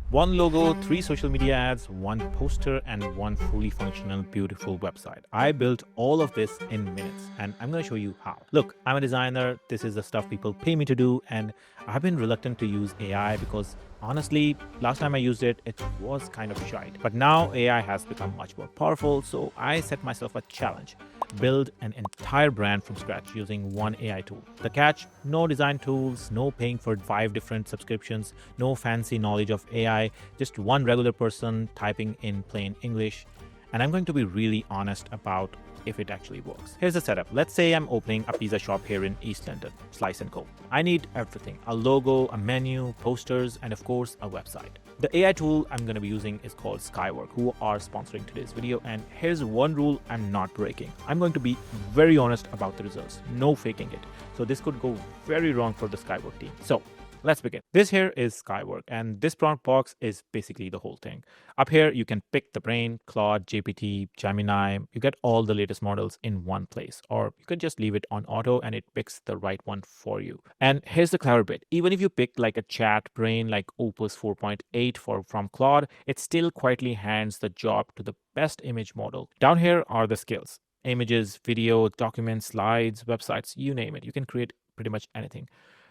One logo, three social media ads, one poster, and one fully functional, beautiful website. I built all of this in minutes, and I'm going to show you how. Look, I'm a designer. This is the stuff people pay me to do, and I've been reluctant to use AI because honestly, last time I used it, it was kind of shite. But now AI has become much more powerful, so I set myself a challenge: build an entire brand from scratch using one AI tool. The catch: no design tools, no paying for 5 different subscriptions, no fancy knowledge of AI, just one regular person typing in plain English. And I'm going to be really honest about if it actually works. Here's the setup. Let's say I'm opening a pizza shop here in East London, Slice & Co. I need everything: a logo, a menu, posters, and of course, a website. The AI tool I'm going to be using is called Skywork, who are sponsoring today's video. And here's one rule I'm not breaking. I'm going to be very honest about the results, no faking it. So this could go very wrong for the Skywork team. So let's begin. This here is Skywork, and this prompt box is basically the whole thing. Up here, you can pick the brain: Claude, GPT, Gemini. You get all the latest models in one place, or you can just leave it on auto and it picks the right one for you. And here's the clever bit: even if you pick like a chat brain like Opus 4.8 from Claude, it still quietly hands the job to the best image model. Down here are the skills: images, video, documents, slides, websites, you name it. You can create pretty much anything.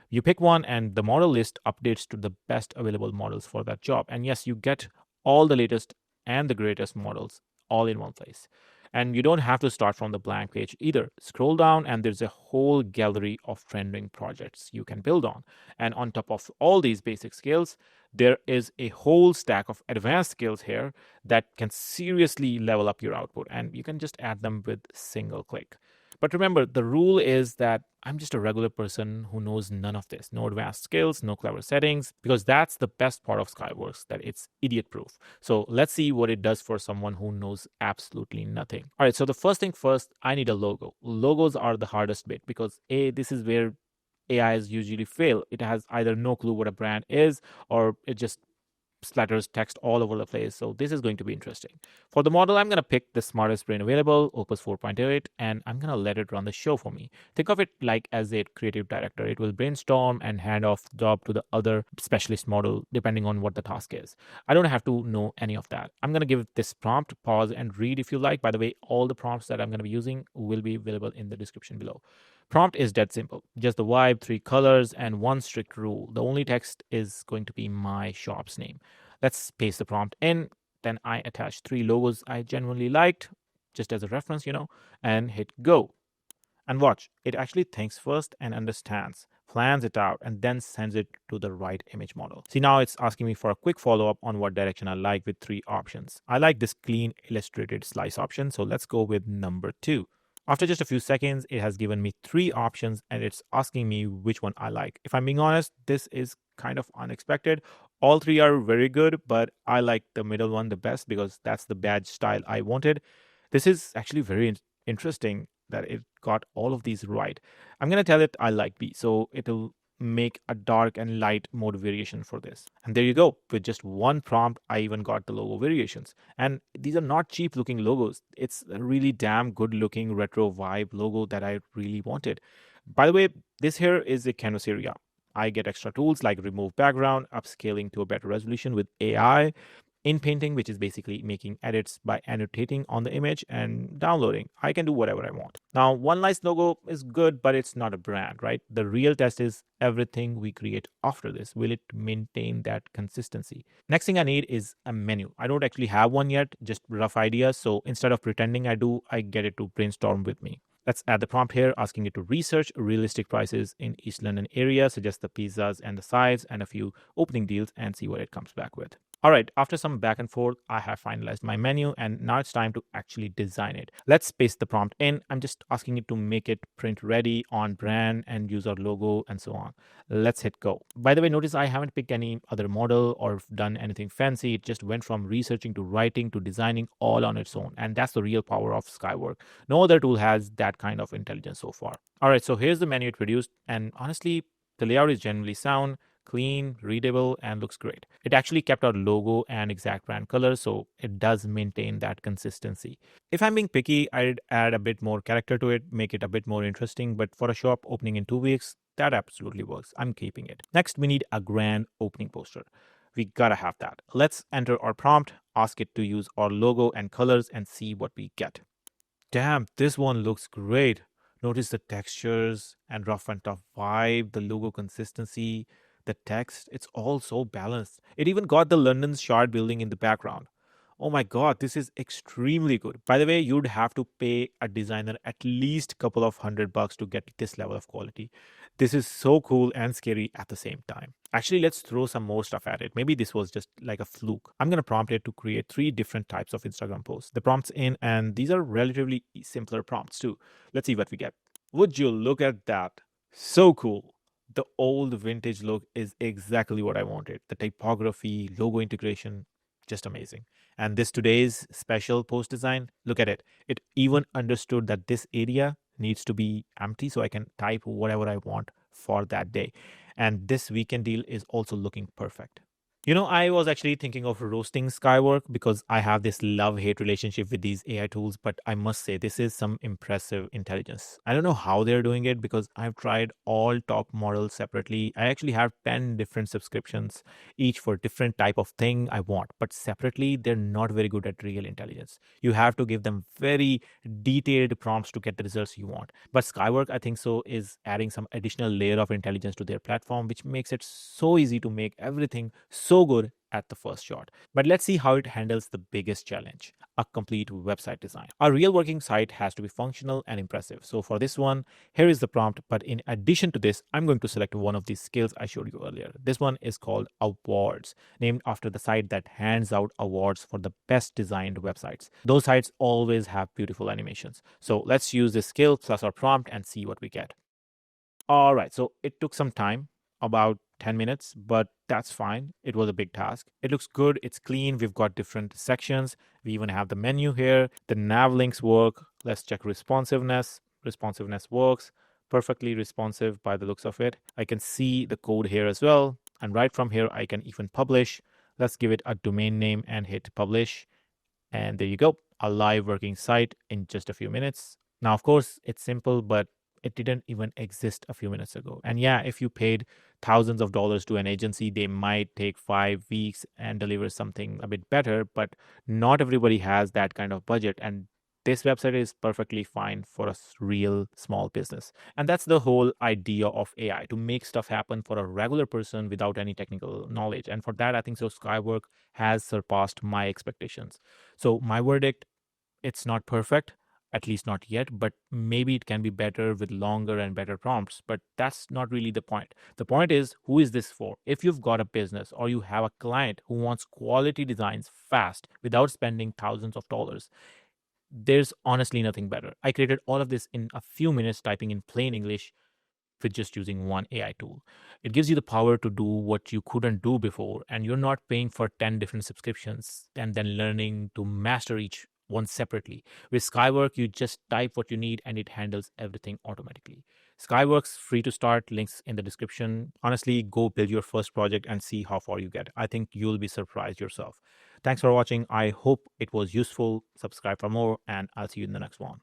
You pick one, and the model list updates to the best available models for that job. And yes, you get all the latest and the greatest models all in one place. And you don't have to start from the blank page either. Scroll down, and there's a whole gallery of trending projects you can build on. And on top of all these basic skills, there is a whole stack of advanced skills here that can seriously level up your output. And you can just add them with single click. But remember, the rule is that I'm just a regular person who knows none of this. No advanced skills, no clever settings, because that's the best part of Skyworks, that it's idiot proof. So let's see what it does for someone who knows absolutely nothing. All right, so the first thing first, I need a logo. Logos are the hardest bit because this is where AIs usually fail. It has either no clue what a brand is, or it just splatters text all over the place. So this is going to be interesting. For the model, I'm going to pick the smartest brain available, Opus 4.8, and I'm going to let it run the show for me. Think of it like as a creative director. It will brainstorm and hand off the job to the other specialist model depending on what the task is. I don't have to know any of that. I'm going to give this prompt, pause and read if you like. By the way, all the prompts that I'm going to be using will be available in the description below. Prompt is dead simple: just the vibe, 3 colors, and one strict rule. The only text is going to be my shop's name. Let's paste the prompt in. Then I attach 3 logos I genuinely liked, just as a reference, and hit go. And watch, it actually thinks first and understands, plans it out, and then sends it to the right image model. See, now it's asking me for a quick follow-up on what direction I like with 3 options. I like this clean illustrated slice option, so let's go with number 2. After just a few seconds, it has given me 3 options and it's asking me which one I like. If I'm being honest, this is kind of unexpected. All 3 are very good, but I like the middle one the best because that's the badge style I wanted. This is actually very interesting that it got all of these right. I'm going to tell it I like B, so it'll make a dark and light mode variation for this. And there you go. With just one prompt, I even got the logo variations. And these are not cheap looking logos. It's a really damn good looking retro vibe logo that I really wanted. By the way, this here is a canvas area. I get extra tools like remove background, upscaling to a better resolution with AI, in painting, which is basically making edits by annotating on the image and downloading. I can do whatever I want. Now, one nice logo is good, but it's not a brand, right? The real test is everything we create after this. Will it maintain that consistency? Next thing I need is a menu. I don't actually have one yet, just rough ideas. So instead of pretending I do, I get it to brainstorm with me. Let's add the prompt here, asking it to research realistic prices in East London area, suggest the pizzas and the sides and a few opening deals, and see what it comes back with. All right, after some back and forth, I have finalized my menu and now it's time to actually design it. Let's paste the prompt in. I'm just asking it to make it print ready, on brand, and use our logo and so on. Let's hit go. By the way, notice I haven't picked any other model or done anything fancy. It just went from researching to writing to designing all on its own. And that's the real power of Skywork. No other tool has that kind of intelligence so far. All right, so here's the menu it produced. And honestly, the layout is generally sound, clean, readable, and looks great. It actually kept our logo and exact brand colors, so it does maintain that consistency. If I'm being picky, I'd add a bit more character to it, make it a bit more interesting, but for a shop opening in 2 weeks, that absolutely works. I'm keeping it. Next, we need a grand opening poster. We gotta have that. Let's enter our prompt, ask it to use our logo and colors, and see what we get. Damn, this one looks great. Notice the textures and rough and tough vibe, the logo consistency, the text. It's all so balanced. It even got the London Shard building in the background. Oh my god, this is extremely good. By the way, you'd have to pay a designer at least couple of $100 to get this level of quality. This is so cool and scary at the same time. Actually, let's throw some more stuff at it. Maybe this was just like a fluke. I'm going to prompt it to create 3 different types of Instagram posts. The prompts in, and these are relatively simpler prompts too. Let's see what we get. Would you look at that? So cool. The old vintage look is exactly what I wanted. The typography, logo integration, just amazing. And this today's special post design, look at it. It even understood that this area needs to be empty so I can type whatever I want for that day. And this weekend deal is also looking perfect. You know, I was actually thinking of roasting Skywork because I have this love hate relationship with these AI tools, but I must say, this is some impressive intelligence. I don't know how they're doing it because I've tried all top models separately. I actually have 10 different subscriptions, each for different type of thing I want, but separately, they're not very good at real intelligence. You have to give them very detailed prompts to get the results you want. But Skywork, I think so, is adding some additional layer of intelligence to their platform, which makes it so easy to make everything so good at the first shot. But let's see how it handles the biggest challenge, a complete website design. A real working site has to be functional and impressive. So for this one, here is the prompt. But in addition to this, I'm going to select one of these skills I showed you earlier. This one is called awards, named after the site that hands out awards for the best designed websites. Those sites always have beautiful animations. So let's use this skill plus our prompt and see what we get. All right, so it took some time, about 10 minutes, but that's fine. It was a big task. It looks good. It's clean. We've got different sections. We even have the menu here. The nav links work. Let's check responsiveness. Responsiveness works. Perfectly responsive by the looks of it. I can see the code here as well. And right from here, I can even publish. Let's give it a domain name and hit publish. And there you go, a live working site in just a few minutes. Now, of course, it's simple, but it didn't even exist a few minutes ago. And yeah, if you paid thousands of dollars to an agency, they might take 5 weeks and deliver something a bit better, but not everybody has that kind of budget. And this website is perfectly fine for a real small business. And that's the whole idea of AI, to make stuff happen for a regular person without any technical knowledge. And for that, I think so Skywork has surpassed my expectations. So my verdict, it's not perfect, at least not yet, but maybe it can be better with longer and better prompts. But that's not really the point. The point is, who is this for? If you've got a business or you have a client who wants quality designs fast without spending thousands of dollars, there's honestly nothing better. I created all of this in a few minutes, typing in plain English with just using one AI tool. It gives you the power to do what you couldn't do before, and you're not paying for 10 different subscriptions and then learning to master each one separately. With Skywork, you just type what you need and it handles everything automatically. Skywork's free to start, links in the description. Honestly, go build your first project and see how far you get. I think you'll be surprised yourself. Thanks for watching. I hope it was useful. Subscribe for more, and I'll see you in the next one.